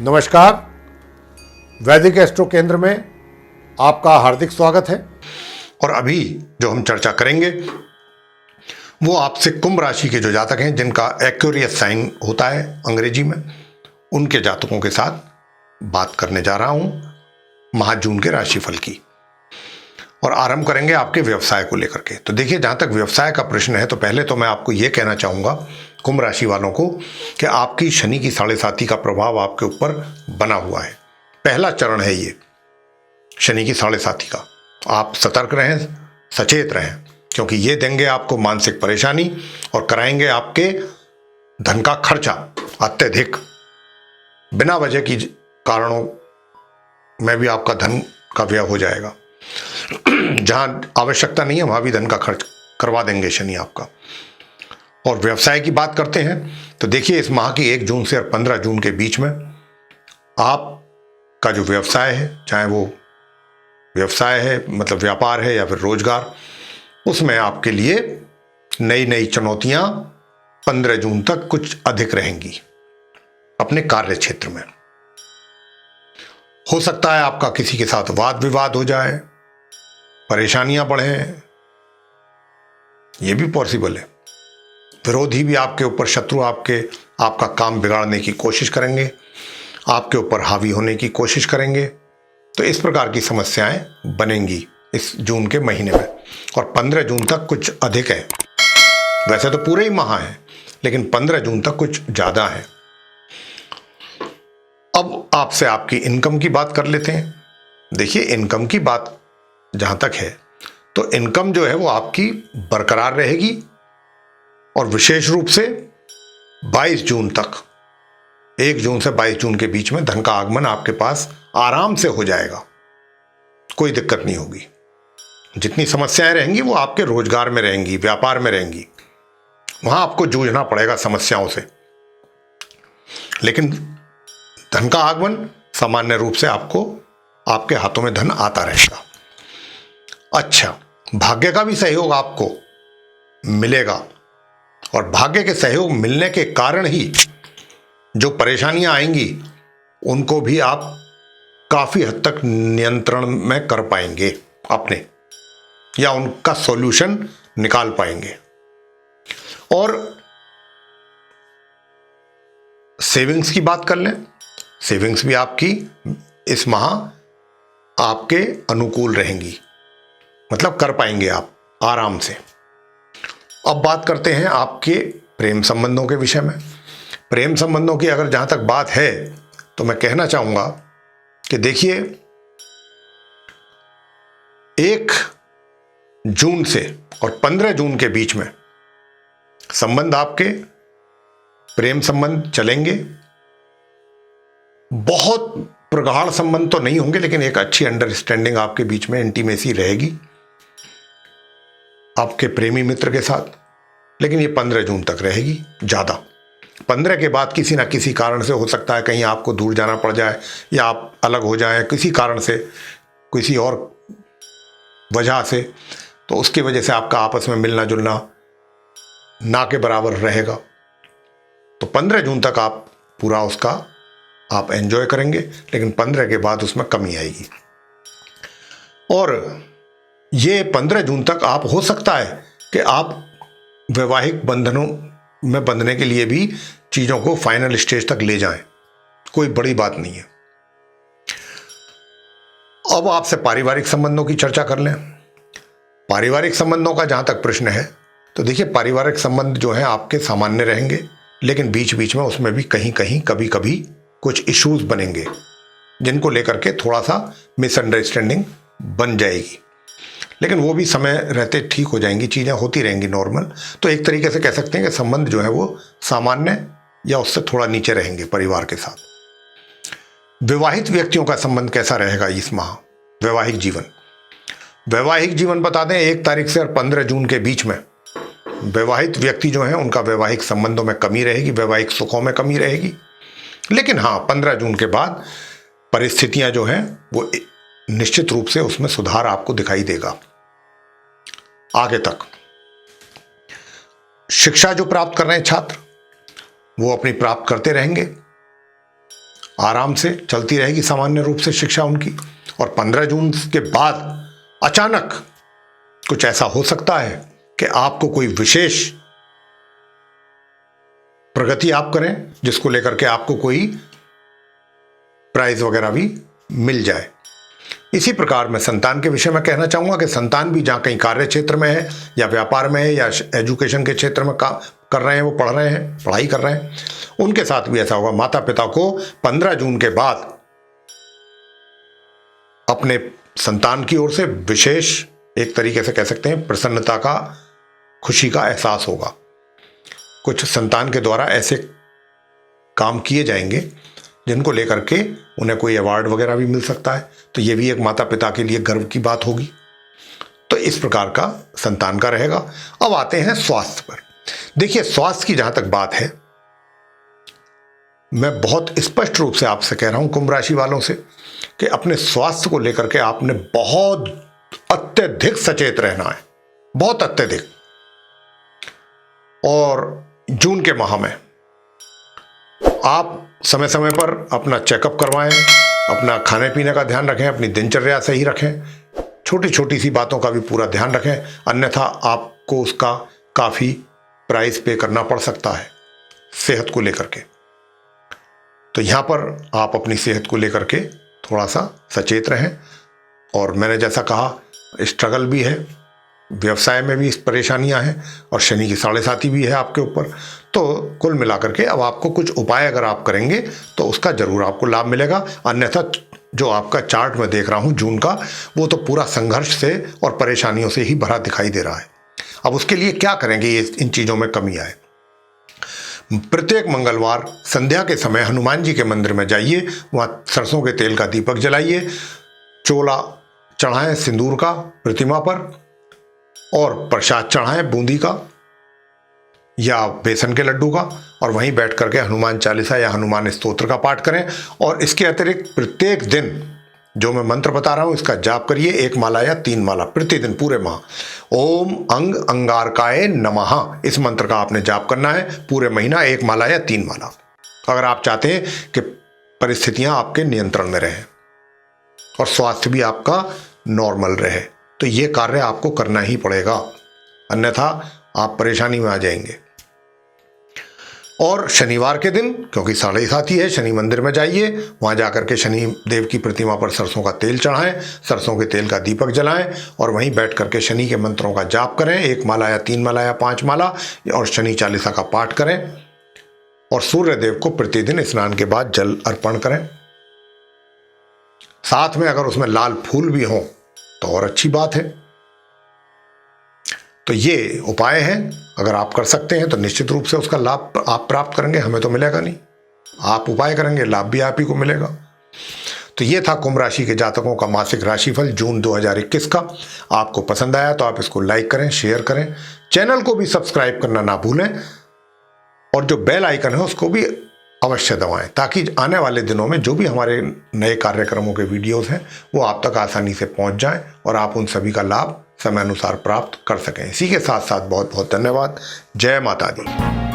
नमस्कार। वैदिक एस्ट्रो केंद्र में आपका हार्दिक स्वागत है। और अभी जो हम चर्चा करेंगे वो आपसे कुंभ राशि के जो जातक हैं जिनका एक्वेरियस साइन होता है अंग्रेजी में, उनके जातकों के साथ बात करने जा रहा हूं माह जून के राशिफल की। और आरंभ करेंगे आपके व्यवसाय को लेकर के। तो देखिए, जहां तक व्यवसाय का प्रश्न है तो पहले तो मैं आपको यह कहना चाहूंगा कुंभ राशि वालों को कि आपकी शनि की 7.5 का प्रभाव आपके ऊपर बना हुआ है। पहला चरण है ये शनि की 7.5 का। आप सतर्क रहें, सचेत रहें, क्योंकि ये देंगे आपको मानसिक परेशानी और कराएंगे आपके धन का खर्चा अत्यधिक। बिना वजह की कारणों में भी आपका धन का व्यय हो जाएगा। जहां आवश्यकता नहीं है वहां भी धन का खर्च करवा देंगे शनि आपका। और व्यवसाय की बात करते हैं तो देखिए, इस माह की 1 जून से और 15 जून के बीच में आपका जो व्यवसाय है, चाहे वो व्यवसाय है मतलब व्यापार है या फिर रोजगार, उसमें आपके लिए नई नई चुनौतियां 15 जून तक कुछ अधिक रहेंगी अपने कार्य क्षेत्र में। हो सकता है आपका किसी के साथ वाद विवाद हो जाए, परेशानियां बढ़ें, यह भी पॉसिबल है। विरोधी भी आपके ऊपर, शत्रु आपका काम बिगाड़ने की कोशिश करेंगे, आपके ऊपर हावी होने की कोशिश करेंगे। तो इस प्रकार की समस्याएं बनेंगी इस जून के महीने में। और 15 जून तक कुछ अधिक है। वैसे तो पूरे ही माह है, लेकिन 15 जून तक कुछ ज्यादा है। अब आपसे आपकी इनकम की बात कर लेते हैं। देखिए, इनकम की बात जहां तक है तो इनकम जो है वो आपकी बरकरार रहेगी। और विशेष रूप से 22 जून तक, 1 जून से 22 जून के बीच में धन का आगमन आपके पास आराम से हो जाएगा, कोई दिक्कत नहीं होगी। जितनी समस्याएं रहेंगी वो आपके रोजगार में रहेंगी, व्यापार में रहेंगी, वहां आपको जूझना पड़ेगा समस्याओं से। लेकिन धन का आगमन सामान्य रूप से आपको, आपके हाथों में धन आता रहेगा। अच्छा, भाग्य का भी सहयोग आपको मिलेगा। और भाग्य के सहयोग मिलने के कारण ही जो परेशानियां आएंगी उनको भी आप काफी हद तक नियंत्रण में कर पाएंगे अपने, या उनका सॉल्यूशन निकाल पाएंगे। और सेविंग्स की बात कर लें, सेविंग्स भी आपकी इस माह आपके अनुकूल रहेंगी, मतलब कर पाएंगे आप आराम से। अब बात करते हैं आपके प्रेम संबंधों के विषय में। प्रेम संबंधों की अगर जहां तक बात है तो मैं कहना चाहूंगा कि देखिए, 1 जून से और 15 जून के बीच में संबंध, आपके प्रेम संबंध चलेंगे। बहुत प्रगाढ़ संबंध तो नहीं होंगे, लेकिन एक अच्छी अंडरस्टैंडिंग आपके बीच में, इंटीमेसी रहेगी आपके प्रेमी मित्र के साथ। लेकिन ये 15 जून तक रहेगी ज्यादा। 15 के बाद किसी ना किसी कारण से हो सकता है कहीं आपको दूर जाना पड़ जाए, या आप अलग हो जाएं किसी कारण से, किसी और वजह से, तो उसकी वजह से आपका आपस में मिलना जुलना ना के बराबर रहेगा। तो 15 जून तक आप पूरा उसका आप एंजॉय करेंगे, लेकिन 15 के बाद उसमें कमी आएगी। और ये 15 जून तक आप, हो सकता है कि आप वैवाहिक बंधनों में बंधने के लिए भी चीजों को फाइनल स्टेज तक ले जाएं, कोई बड़ी बात नहीं है। अब आपसे पारिवारिक संबंधों की चर्चा कर लें। पारिवारिक संबंधों का जहां तक प्रश्न है तो देखिए, पारिवारिक संबंध जो है आपके सामान्य रहेंगे, लेकिन बीच बीच में उसमें भी कहीं कहीं कभी कभी कुछ इश्यूज बनेंगे, जिनको लेकर के थोड़ा सा मिसअंडरस्टैंडिंग बन जाएगी। लेकिन वो भी समय रहते ठीक हो जाएंगी, चीज़ें होती रहेंगी नॉर्मल। तो एक तरीके से कह सकते हैं कि संबंध जो है वो सामान्य या उससे थोड़ा नीचे रहेंगे परिवार के साथ। विवाहित व्यक्तियों का संबंध कैसा रहेगा इस माह? वैवाहिक जीवन, वैवाहिक जीवन बता दें, 1 तारीख से और 15 जून के बीच में वैवाहिक व्यक्ति जो हैं उनका वैवाहिक संबंधों में कमी रहेगी, वैवाहिक सुखों में कमी रहेगी। लेकिन हाँ, 15 जून के बाद परिस्थितियां जो हैं वो निश्चित रूप से उसमें सुधार आपको दिखाई देगा। आगे तक शिक्षा जो प्राप्त कर रहे हैं छात्र, वो अपनी प्राप्त करते रहेंगे। आराम से चलती रहेगी सामान्य रूप से शिक्षा उनकी। और 15 जून के बाद अचानक कुछ ऐसा हो सकता है कि आपको कोई विशेष प्रगति आप करें जिसको लेकर के आपको कोई प्राइज वगैरह भी मिल जाए। इसी प्रकार मैं संतान के विषय में कहना चाहूंगा कि संतान भी जहां कहीं कार्य क्षेत्र में है या व्यापार में है या एजुकेशन के क्षेत्र में काम कर रहे हैं, वो पढ़ रहे हैं, पढ़ाई कर रहे हैं, उनके साथ भी ऐसा होगा। माता पिता को 15 जून के बाद अपने संतान की ओर से विशेष एक तरीके से कह सकते हैं प्रसन्नता का, खुशी का एहसास होगा। कुछ संतान के द्वारा ऐसे काम किए जाएंगे जिनको लेकर के उन्हें कोई अवार्ड वगैरह भी मिल सकता है, तो ये भी एक माता पिता के लिए गर्व की बात होगी। तो इस प्रकार का संतान का रहेगा। अब आते हैं स्वास्थ्य पर। देखिए, स्वास्थ्य की जहां तक बात है, मैं बहुत स्पष्ट रूप से आपसे कह रहा हूं कुंभ राशि वालों से कि अपने स्वास्थ्य को लेकर के आपने बहुत अत्यधिक सचेत रहना है, बहुत अत्यधिक। और जून के माह में आप समय समय पर अपना चेकअप करवाएं, अपना खाने पीने का ध्यान रखें, अपनी दिनचर्या सही रखें, छोटी छोटी सी बातों का भी पूरा ध्यान रखें, अन्यथा आपको उसका काफ़ी प्राइस पे करना पड़ सकता है सेहत को लेकर के। तो यहाँ पर आप अपनी सेहत को लेकर के थोड़ा सा सचेत रहें। और मैंने जैसा कहा, स्ट्रगल भी है, व्यवसाय में भी परेशानियां हैं और शनि की 7.5 भी है आपके ऊपर। तो कुल मिलाकर के अब आपको कुछ उपाय अगर आप करेंगे तो उसका जरूर आपको लाभ मिलेगा। अन्यथा जो आपका चार्ट में देख रहा हूं जून का, वो तो पूरा संघर्ष से और परेशानियों से ही भरा दिखाई दे रहा है। अब उसके लिए क्या करेंगे ये इन चीज़ों में कमी आए? प्रत्येक मंगलवार संध्या के समय हनुमान जी के मंदिर में जाइए, वहाँ सरसों के तेल का दीपक जलाइए, चोला चढ़ाएं सिंदूर का प्रतिमा पर, और प्रसाद चढ़ाएं बूंदी का या बेसन के लड्डू का, और वहीं बैठ करके हनुमान चालीसा या हनुमान स्तोत्र का पाठ करें। और इसके अतिरिक्त प्रत्येक दिन जो मैं मंत्र बता रहा हूं इसका जाप करिए, 1 माला या 3 माला प्रतिदिन पूरे माह। ओम अंग अंगारकाय नमः, इस मंत्र का आपने जाप करना है पूरे महीना, 1 माला या 3 माला, अगर आप चाहते हैं कि परिस्थितियां आपके नियंत्रण में रहें और स्वास्थ्य भी आपका नॉर्मल रहे। तो ये कार्य आपको करना ही पड़ेगा, अन्यथा आप परेशानी में आ जाएंगे। और शनिवार के दिन, क्योंकि 7.5 है, शनि मंदिर में जाइए, वहाँ जाकर के शनि देव की प्रतिमा पर सरसों का तेल चढ़ाएं, सरसों के तेल का दीपक जलाएं और वहीं बैठ करके शनि के मंत्रों का जाप करें, 1 माला या 3 माला या 5 माला, और शनि चालीसा का पाठ करें। और सूर्य देव को प्रतिदिन स्नान के बाद जल अर्पण करें। साथ में अगर उसमें लाल फूल भी हों तो और अच्छी बात है। तो ये उपाय हैं, अगर आप कर सकते हैं तो निश्चित रूप से उसका लाभ आप प्राप्त करेंगे, हमें तो मिलेगा नहीं। आप उपाय करेंगे, लाभ भी आप ही को मिलेगा। तो ये था कुंभ राशि के जातकों का मासिक राशिफल जून 2021 का। आपको पसंद आया तो आप इसको लाइक करें, शेयर करें, चैनल को भी सब्सक्राइब करना ना भूलें, और जो बेल आइकन है उसको भी अवश्य दबाएं, ताकि आने वाले दिनों में जो भी हमारे नए कार्यक्रमों के वीडियोस हैं वो आप तक आसानी से पहुंच जाएं और आप उन सभी का लाभ समय अनुसार प्राप्त कर सकें। इसी के साथ साथ बहुत बहुत धन्यवाद। जय माता दी।